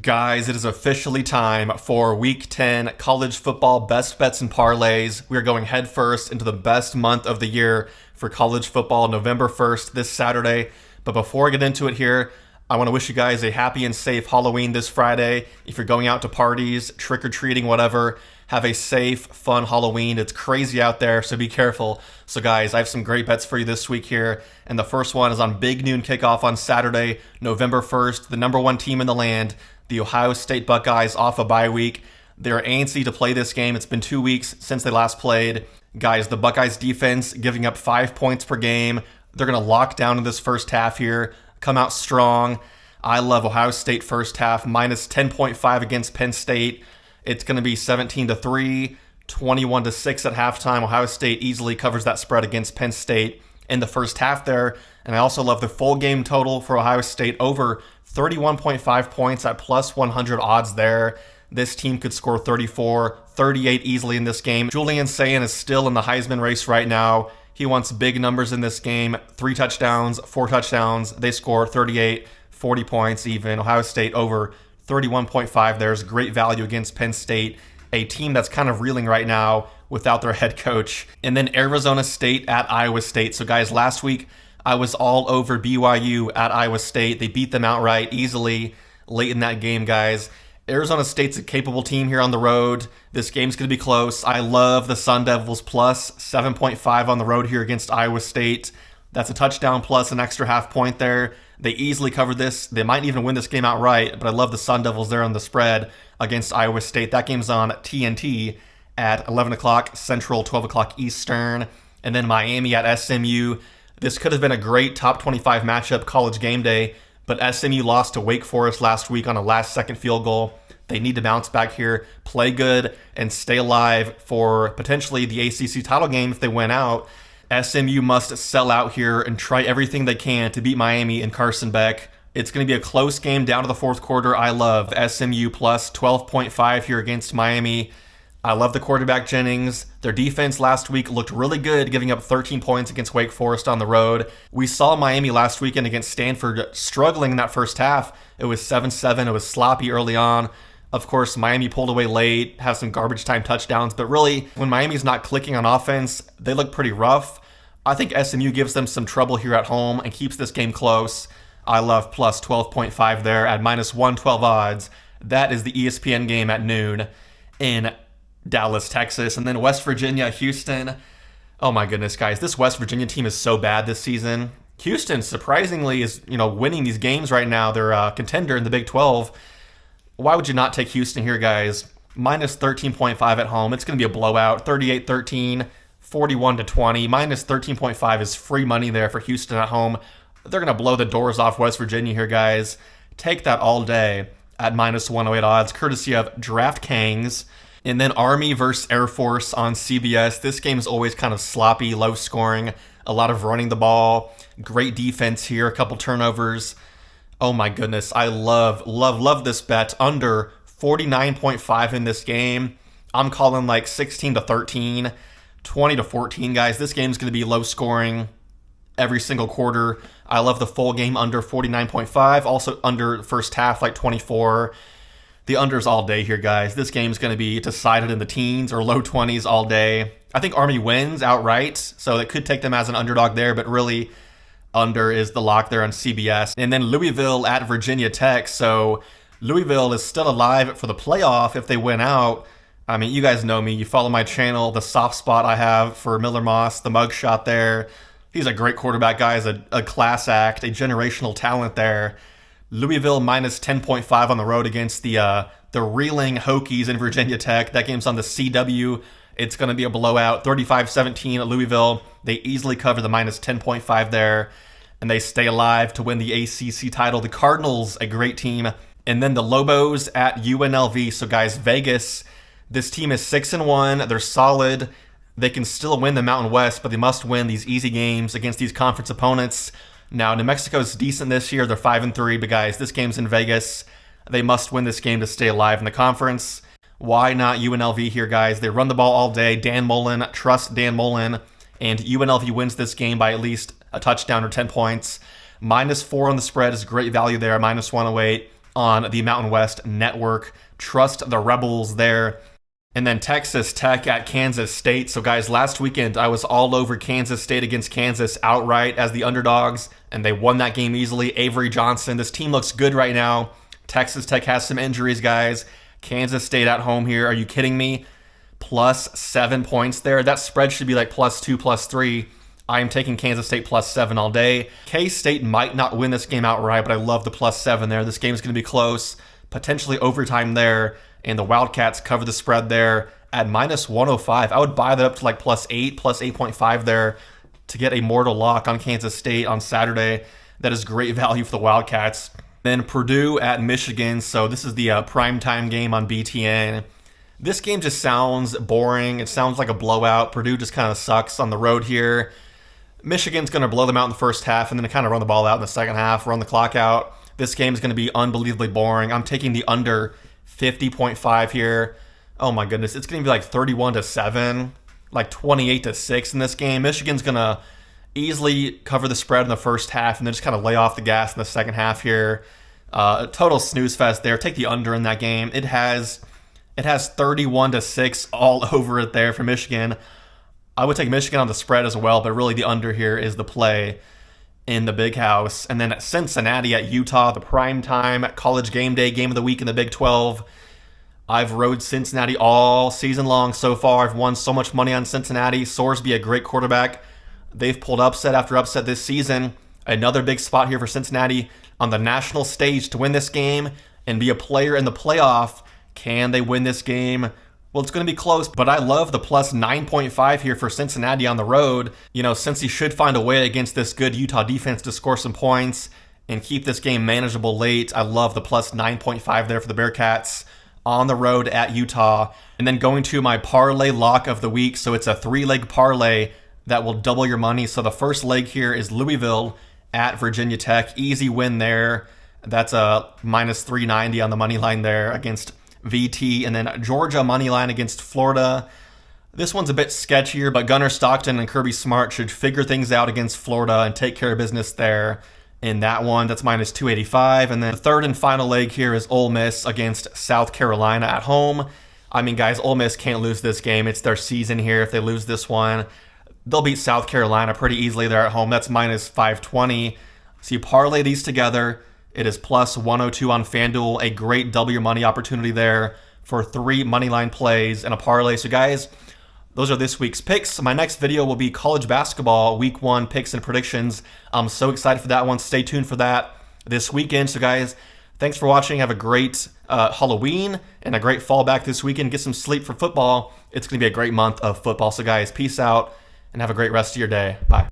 Guys, it is officially time for Week 10 college football best bets and parlays. We are going headfirst into the best month of the year for college football, November 1st, this Saturday. But before I get into it here, I want to wish you guys a happy and safe Halloween this Friday. If you're going out to parties, trick-or-treating, whatever, have a safe, fun Halloween. It's crazy out there, so be careful. So guys, I have some great bets for you this week here. And the first one is on big noon kickoff on Saturday, November 1st. The number one team in the land, the Ohio State Buckeyes, off a bye week. They're antsy to play this game. It's been 2 weeks since they last played. Guys, the Buckeyes defense giving up 5 points per game. They're going to lock down in this first half here, come out strong. I love Ohio State first half, minus 10.5 against Penn State. It's going to be 17-3, 21-6 at halftime. Ohio State easily covers that spread against Penn State in the first half there. And I also love the full game total for Ohio State, over 31.5 points at plus 100 odds there. This team could score 34, 38 easily in this game. Julian Sayin is still in the Heisman race right now. He wants big numbers in this game, 3 touchdowns, 4 touchdowns. They score 38, 40 points even. Ohio State over 31.5. There's great value against Penn State, a team that's kind of reeling right now without their head coach. And then Arizona State at Iowa State. So guys, last week I was all over BYU at Iowa State. They beat them outright easily late in that game, guys. Arizona State's a capable team here on the road. This game's going to be close. I love the Sun Devils plus 7.5 on the road here against Iowa State. That's a touchdown plus an extra half point there. They easily covered this. They might even win this game outright, but I love the Sun Devils there on the spread against Iowa State. That game's on TNT at 11 o'clock Central, 12 o'clock Eastern. And then Miami at SMU. This could have been a great top 25 matchup college game day, but SMU lost to Wake Forest last week on a last-second field goal. They need to bounce back here, play good, and stay alive for potentially the ACC title game if they win out. SMU must sell out here and try everything they can to beat Miami and Carson Beck. It's going to be a close game down to the fourth quarter. I love SMU plus 12.5 here against Miami. I love the quarterback Jennings. Their defense last week looked really good, giving up 13 points against Wake Forest on the road. We saw Miami last weekend against Stanford struggling in that first half. It was 7-7. It was sloppy early on. Of course, Miami pulled away late, have some garbage time touchdowns, but really, when Miami's not clicking on offense, they look pretty rough. I think SMU gives them some trouble here at home and keeps this game close. I love plus 12.5 there at minus 112 odds. That is the ESPN game at noon in Dallas, Texas. And then West Virginia, Houston. Oh my goodness, guys. This West Virginia team is so bad this season. Houston, surprisingly, is winning these games right now. They're a contender in the Big 12. Why would you not take Houston here, guys? Minus 13.5 at home. It's going to be a blowout. 38-13, 41-20. Minus 13.5 is free money there for Houston at home. They're going to blow the doors off West Virginia here, guys. Take that all day at minus 108 odds, courtesy of DraftKings. And then Army versus Air Force on CBS. This game is always kind of sloppy, low scoring, a lot of running the ball. Great defense here, a couple turnovers. Oh my goodness, I love this bet. Under 49.5 in this game. I'm calling like 16-13, 20-14, guys. This game's going to be low scoring every single quarter. I love the full game under 49.5. Also under first half, like 24. The unders all day here, guys. This game's going to be decided in the teens or low 20s all day. I think Army wins outright, so it could take them as an underdog there, but really under is the lock there on CBS. And then Louisville at Virginia Tech. So Louisville is still alive for the playoff if they win out. I mean, you guys know me. You follow my channel, the soft spot I have for Miller Moss, the mugshot there. He's a great quarterback, guys, a class act, a generational talent there. Louisville minus 10.5 on the road against the reeling Hokies in Virginia Tech. That game's on the CW. It's going to be a blowout, 35-17 at Louisville. They easily cover the minus 10.5 there, and they stay alive to win the ACC title. The Cardinals, a great team. And then the Lobos at UNLV. So, guys, Vegas, this team is 6-1. They're solid. They can still win the Mountain West, but they must win these easy games against these conference opponents. Now, New Mexico's decent this year. They're 5-3, but guys, this game's in Vegas. They must win this game to stay alive in the conference. Why not UNLV here, guys? They run the ball all day. Dan Mullen, trust Dan Mullen. And UNLV wins this game by at least a touchdown or 10 points. -4 on the spread is great value there, -108. on the Mountain West Network. Trust the Rebels there. And then Texas Tech at Kansas State. So guys, last weekend I was all over Kansas State against Kansas outright as the underdogs, and they won that game easily. Avery Johnson, this team looks good right now. Texas Tech has some injuries, guys. Kansas State at home here. Are you kidding me? +7 points there. That spread should be like +2, +3. I am taking Kansas State +7 all day. K-State might not win this game outright, but I love the +7 there. This game is going to be close, potentially overtime there, and the Wildcats cover the spread there at -105. I would buy that up to like +8, +8.5 there to get a mortal lock on Kansas State on Saturday. That is great value for the Wildcats. Then Purdue at Michigan. So this is the primetime game on BTN. This game just sounds boring. It sounds like a blowout. Purdue just kind of sucks on the road here. Michigan's going to blow them out in the first half and then kind of run the ball out in the second half, run the clock out. This game is going to be unbelievably boring. I'm taking the under 50.5 here. Oh my goodness. It's going to be like 31-7, like 28-6 in this game. Michigan's going to easily cover the spread in the first half and then just kind of lay off the gas in the second half here. Total snooze fest there. Take the under in that game. It has 31-6 all over it there for Michigan. I would take Michigan on the spread as well, but really the under here is the play in the big house. And then Cincinnati at Utah, the primetime college game day game of the week in the Big 12. I've rode Cincinnati all season long so far. I've won so much money on Cincinnati. Sorsby, a great quarterback. They've pulled upset after upset this season. Another big spot here for Cincinnati on the national stage to win this game and be a player in the playoff. Can they win this game? Well, it's going to be close, but I love the +9.5 here for Cincinnati on the road. You know, since he should find a way against this good Utah defense to score some points and keep this game manageable late. I love the +9.5 there for the Bearcats on the road at Utah. And then going to my parlay lock of the week. So it's a 3-leg parlay that will double your money. So the first leg here is Louisville at Virginia Tech. Easy win there. That's a -390 on the money line there against VT. And then Georgia money line against Florida. This one's a bit sketchier, but Gunnar Stockton and Kirby Smart should figure things out against Florida and take care of business there in that one. That's -285. And then the third and final leg here is Ole Miss against South Carolina at home. I mean, guys, Ole Miss can't lose this game. It's their season here. If they lose this one, they'll beat South Carolina pretty easily there at home. That's -520. So you parlay these together. It is +102 on FanDuel. A great double your money opportunity there for 3 moneyline plays and a parlay. So guys, those are this week's picks. My next video will be college basketball week 1 picks and predictions. I'm so excited for that one. Stay tuned for that this weekend. So guys, thanks for watching. Have a great Halloween and a great fall back this weekend. Get some sleep for football. It's going to be a great month of football. So guys, peace out and have a great rest of your day. Bye.